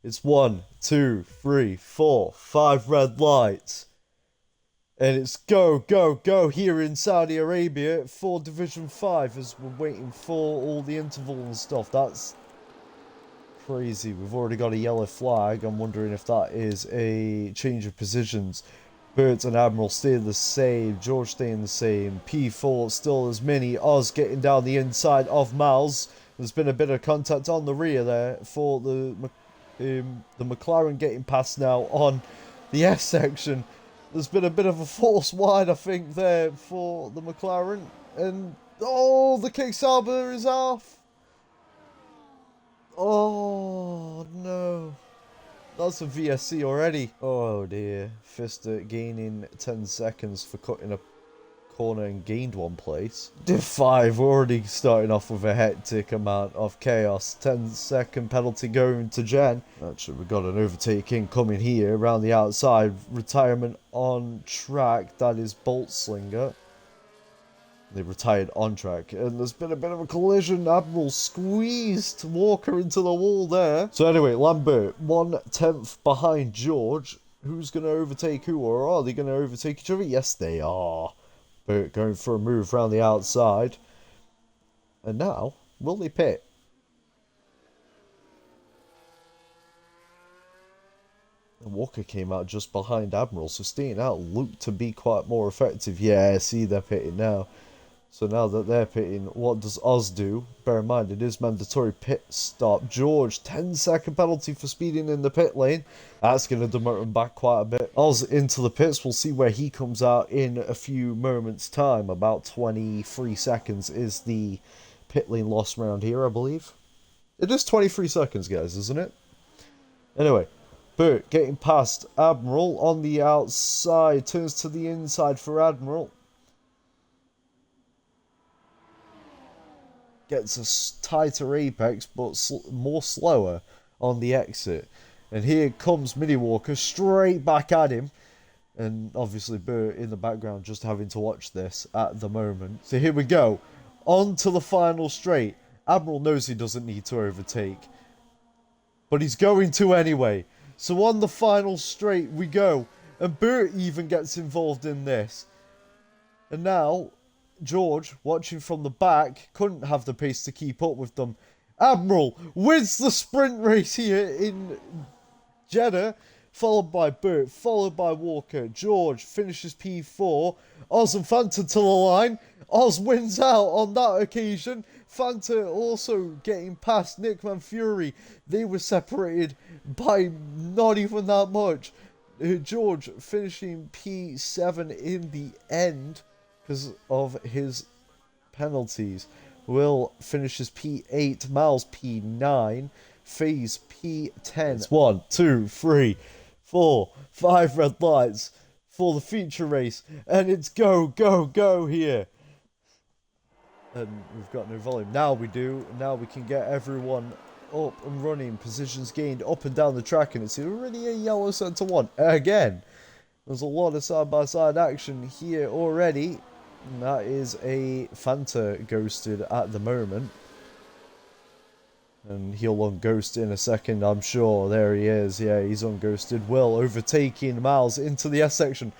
It's 1, 2, 3, 4, 5 red lights. And it's go, go, go here in Saudi Arabia for Division 5 as we're waiting for all the interval and stuff. That's crazy. We've already got a yellow flag. I'm wondering if that is a change of positions. Bert and Admiral stay the same. George staying the same. P4 still as many. Oz getting down the inside of Miles. There's been a bit of contact on the rear there for the McLaren getting past now on the S section. There's been a bit of a force wide, I think, there for the McLaren. And, oh, the Kickstarter is off. Oh, no. That's a VSC already. Oh, dear. Fister gaining 10 seconds for cutting a corner and gained one place. Div 5 already starting off with a hectic amount of chaos. 10-second penalty going to Jen. Actually, we've got an overtaking coming here around the outside. Retirement on track. That is Bolt Slinger. They retired on track, and there's been a bit of a collision. Admiral squeezed Walker into the wall there. So anyway, Lambert 1/10 behind George. Who's going to overtake who, or are they going to overtake each other? Yes, they are. Bert going for a move around the outside. And now, will they pit? And Walker came out just behind Admiral, so staying out looked to be quite more effective. Yeah, see, they're pitting now. So now that they're pitting, what does Oz do? Bear in mind, it is mandatory pit stop. George, 10-second penalty for speeding in the pit lane. That's going to demote him back quite a bit. Oz into the pits. We'll see where he comes out in a few moments' time. About 23 seconds is the pit lane loss round here, I believe. It is 23 seconds, guys, isn't it? Anyway, Bert getting past Admiral on the outside. Turns to the inside for Admiral. Gets a tighter apex, but more slower on the exit. And here comes Mini Walker straight back at him. And obviously Bert in the background just having to watch this at the moment. So here we go. On to the final straight. Admiral knows he doesn't need to overtake, but he's going to anyway. So on the final straight we go. And Bert even gets involved in this. And now George, watching from the back, couldn't have the pace to keep up with them. Admiral wins the sprint race here in Jeddah, followed by Bert, followed by Walker. George finishes P4. Oz and Fanta to the line. Oz wins out on that occasion. Fanta also getting past Nickman Fury. They were separated by not even that much. George finishing P7 in the end because of his penalties. Will finishes P8, Miles P9, Phase P10. It's 1, 2, 3, 4, 5 red lights for the feature race, and it's go, go, go here. And we've got no volume. Now we do. Now we can get everyone up and running. Positions gained up and down the track, and it's already a yellow centre one again. There's a lot of side-by-side action here already. And that is a Fanta ghosted at the moment. And he'll unghost in a second, I'm sure. There he is. Yeah, he's unghosted. Will overtaking Miles into the S section.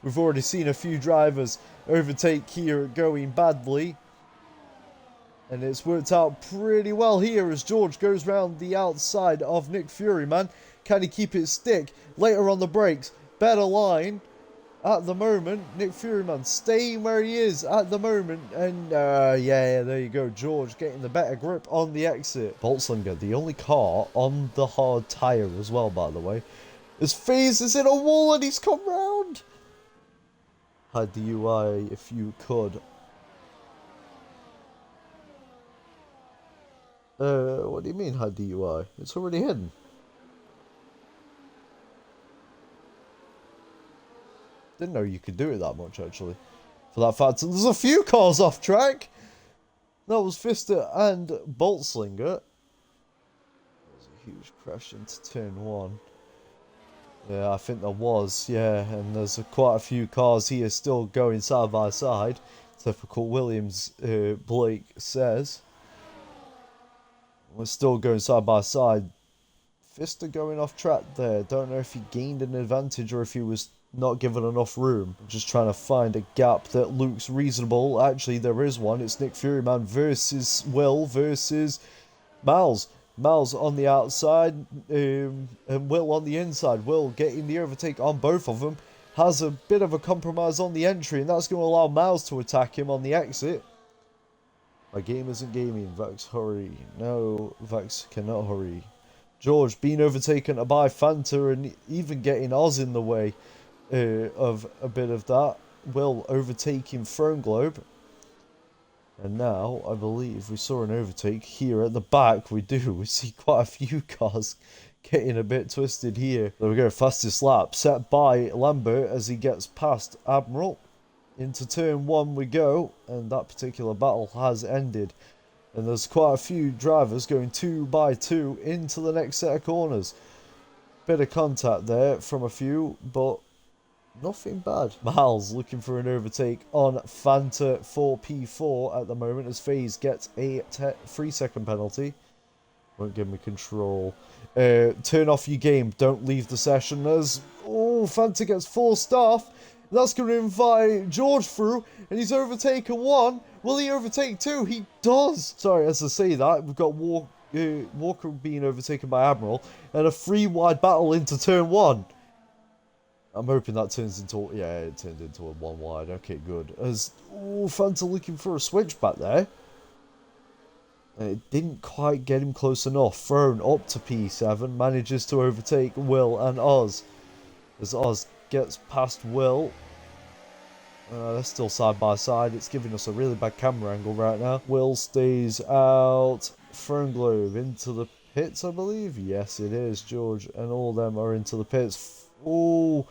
We've already seen a few drivers overtake here going badly. And it's worked out pretty well here as George goes round the outside of Nick Fury, man. Can he keep it stick? Later on the brakes. Better line. At the moment, Nick Furyman staying where he is at the moment. And, yeah, there you go. George getting the better grip on the exit. Boltlinger, the only car on the hard tyre as well, by the way. His face is in a wall and he's come round. Hide the UI if you could. What do you mean hide the UI? It's already hidden. Didn't know you could do it that much, actually. For that fact, there's a few cars off track. That was Fister and Boltslinger. There's a huge crash into turn 1. Yeah, I think there was, yeah. And there's quite a few cars here still going side by side. Typical Williams, Blake says. We're still going side by side. Fister going off track there. Don't know if he gained an advantage or if he was not given enough room. Just trying to find a gap that looks reasonable. Actually, there is one. It's Nick Furyman versus Will versus Miles. Miles on the outside and Will on the inside. Will getting the overtake on both of them. Has a bit of a compromise on the entry, and that's going to allow Miles to attack him on the exit. My game isn't gaming. Vex, hurry. No, Vex cannot hurry. George being overtaken by Fanta and even getting Oz in the way of a bit of that. Will overtaking Throne Globe. And now, I believe we saw an overtake here at the back. We do. We see quite a few cars getting a bit twisted here. There we go. Fastest lap set by Lambert as he gets past Admiral. Into turn 1 we go. And that particular battle has ended. And there's quite a few drivers going 2 by 2 into the next set of corners. Bit of contact there from a few, but nothing bad. Miles looking for an overtake on Fanta 4P4 at the moment as FaZe gets a 3-second penalty. Won't give me control. Turn off your game. Don't leave the session as... Oh, Fanta gets forced off. That's going to invite George through, and he's overtaken 1. Will he overtake 2? He does! Sorry, as I say that, we've got Walker being overtaken by Admiral, and a 3-wide battle into turn 1. I'm hoping that turns into... Yeah, it turned into a 1-wide. Okay, good. As... Oh, Fanta looking for a switch back there. And it didn't quite get him close enough. Thrown up to P7. Manages to overtake Will and Oz. As Oz gets past Will. They're still side by side. It's giving us a really bad camera angle right now. Will stays out. Throne Globe into the pits, I believe. Yes, it is. George and all of them are into the pits. Oh,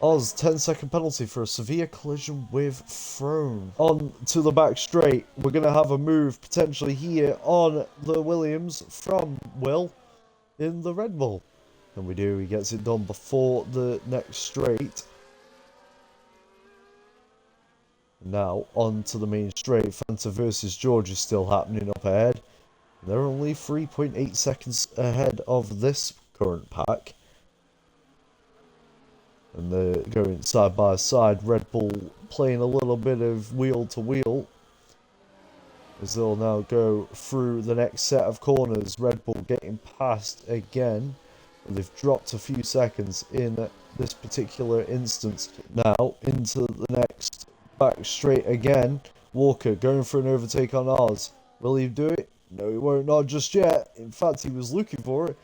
Oz, 10-second penalty for a severe collision with Throne. On to the back straight. We're going to have a move potentially here on the Williams from Will in the Red Bull. And we do. He gets it done before the next straight. Now, on to the main straight. Fanta versus George is still happening up ahead. They're only 3.8 seconds ahead of this current pack. And they're going side by side. Red Bull playing a little bit of wheel to wheel. As they'll now go through the next set of corners. Red Bull getting past again. And they've dropped a few seconds in this particular instance. Now, into the next back straight again. Walker going for an overtake on Oz. Will he do it? No, he won't. Not just yet. In fact, he was looking for it.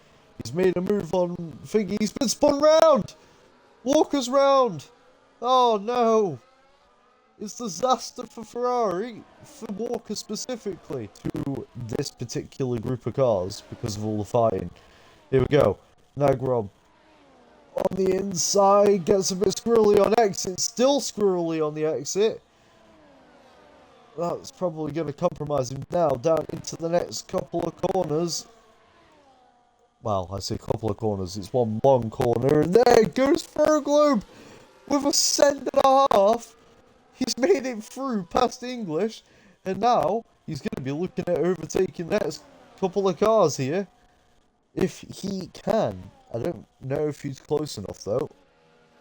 He's made a move on Thingy. He's been spun round! Walker's round! Oh no! It's disaster for Ferrari, for Walker specifically, to this particular group of cars because of all the fighting. Here we go. Nagrom on the inside, gets a bit squirrely on exit, still squirrely on the exit. That's probably going to compromise him now, down into the next couple of corners. Well, I say couple of corners, it's one long corner, and there goes Throne Globe with a cent and a half. He's made it through past English, and now he's going to be looking at overtaking the next couple of cars here. If he can. I don't know if he's close enough, though,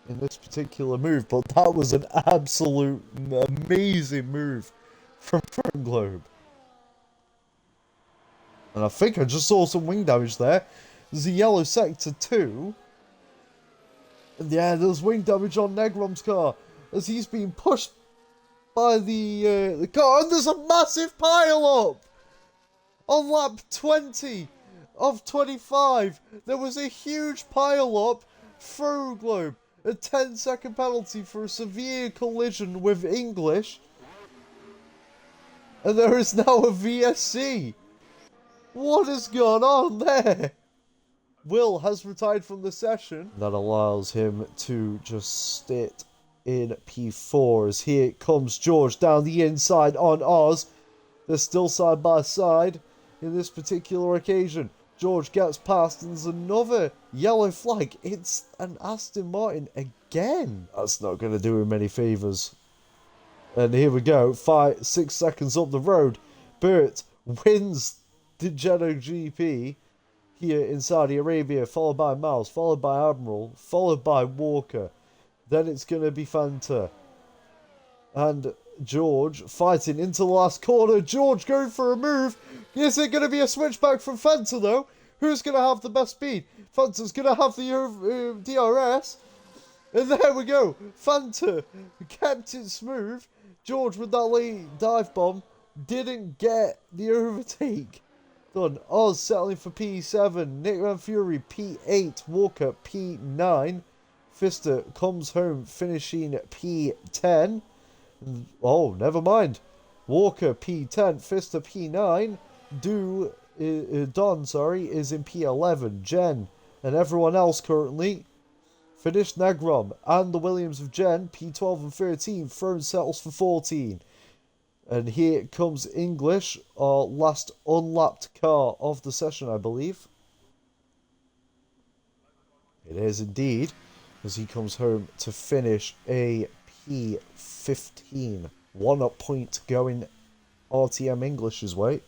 in this particular move, but that was an absolute amazing move from Throne Globe. And I think I just saw some wing damage there. There's a yellow sector too. And yeah, there's wing damage on Negrom's car as he's being pushed by the car. And there's a massive pile up on lap 20 of 25. There was a huge pile up. Throne Globe, a 10-second penalty for a severe collision with English. And there is now a VSC. What has gone on there? Will has retired from the session. That allows him to just sit in P4 as here comes George down the inside on Oz. They're still side by side in this particular occasion. George gets past and there's another yellow flag. It's an Aston Martin again. That's not going to do him any favours. And here we go. 6 seconds up the road. Burt wins the Jeddah GP. here in Saudi Arabia, followed by Miles, followed by Admiral, followed by Walker. Then it's going to be Fanta. And George fighting into the last corner. George going for a move. Is it going to be a switchback from Fanta, though? Who's going to have the best speed? Fanta's going to have the DRS. And there we go. Fanta kept it smooth. George with that late dive bomb didn't get the overtake. Done. Oz settling for P7. Nick Van Fury P8. Walker P9. Fister comes home finishing P10. Oh, never mind. Walker P10. Fister P9. Don, is in P11. Jen and everyone else currently finished Negrom. And the Williams of Jen, P12 and 13. Throne settles for 14. And here comes English, our last unlapped car of the session, I believe. It is indeed, as he comes home to finish a P15. 1 point going RTM English's way.